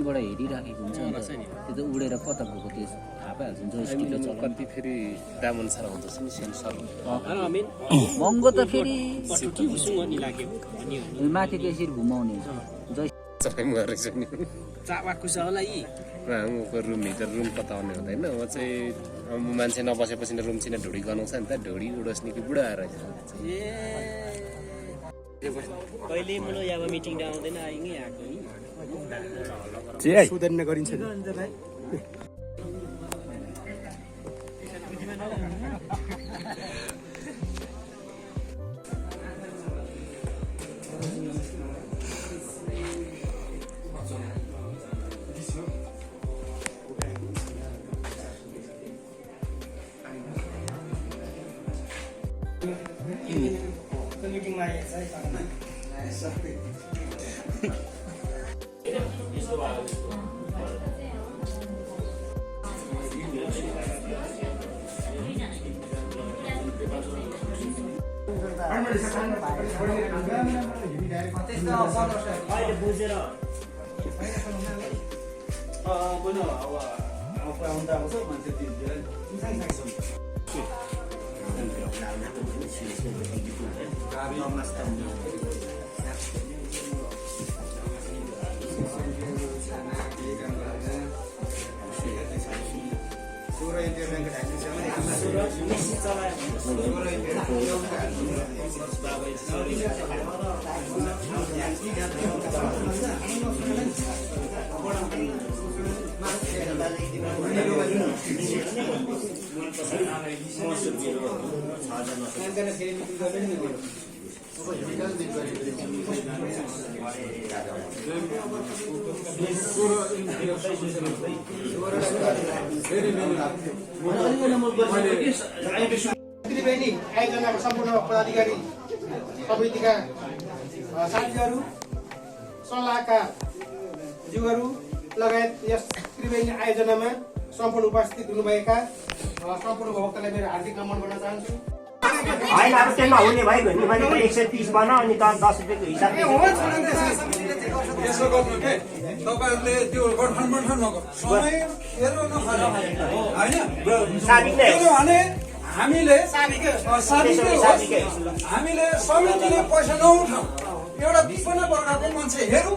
माथिबाट हेरिराखेको हुन्छ त्यो त उडेर कता गएको त्यो थाहा पाइहाल्छ जो स्पिडले चलाउँछ कति फेरि दाम अनुसार हुन्छ नि सेन्सर महँगो त फेरि माथि त्यसरी घुमाउने रुम भित्र रुम पताउने हुँदैन म चाहिँ मान्छे नबसेपछि रुम छिन ढुडी गनाउँछ नि त ढुडी उडोस्ने कि बुढा आएर कहिले मलाई अब मिटिङ आउँदैन आइनै आएको नि सुधार्ने गरिन्छ अहिले बुझेर त्रिवेणी आयोजनाको सम्पूर्ण पदाधिकारी समितिका साथीहरू सल्लाहका ज्यूहरू लगायत यस त्रिवेणी आयोजनामा सम्पूर्ण उपस्थित हुनुभएका सम्पूर्ण भक्तलाई मेरो हार्दिक नमन गर्न चाहन्छु। होइन अब त्यसमा हुने भइगयो नि भने 130 बना अनि 10 रुपियाँको हिसाबले यसो गर्नु के तपाईहरुले त्यो गठबन्धन समय हेर्नु नखरा हैन साबिक नै हो भने हामीले हामीले समितिले पैसा नउठाऊ एउटा विपन्न प्रकारको मान्छे हेरौँ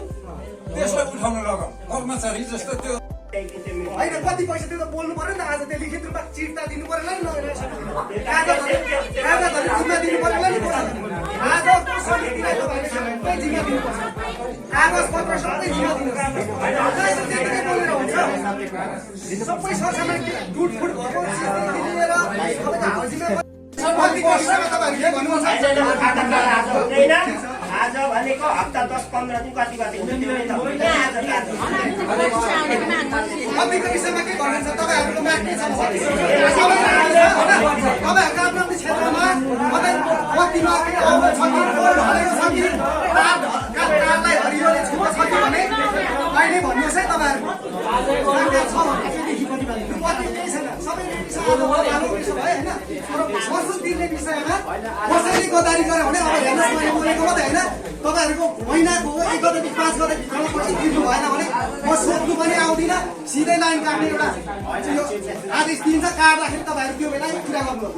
त्यसलाई उठाउन लगाऊ कर्मचारी जस्तो त्यो होइन कति पैसा त्यो त बोल्नु पर्यो नि त आज त्यो लिखित रूपमा चिट्टा दिनु पर्यो नि जिम्मा दिनु पर्यो नि आज समितिलाई सबै जिम्मा दिनुपर्छ कागज पत्र सबै जिम्मा दिनुपर्छ सबै सरसामान टुटफुट भएको लिएर आज भनेको हप्ता 10-15 दिन कति हुन्थ्यो नि त कतिको विषयमा के भन्नुहुन्छ तपाईहरुको माग के छ तपाईहरुको आफ्नो क्षेत्रमा कतिमा के आउँछ कि भनेको छ कि कामलाई हरियोले छुप छ कि भने अहिले भन्नुहोस् है तपाईहरुको छ कति केही छैन सबै विषय हैन महसुस दिने विषयमा कसैले गदारी गर्यो भने अब हेर्नुहोस् मैले बोलेको मात्रै हैन तपाईहरुको महिनाको 1 गते 5 गते भित्रमा पैसा दिनु भएन भने म सोध्नु पनि आउँदिन सिधै लाइन काट्ने एउटा आदेश दिन्छ काट्दाखेरि तपाईहरु त्यो बेला कुरा गर्नु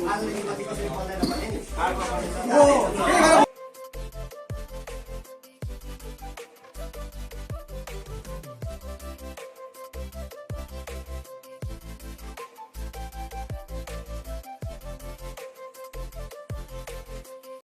हो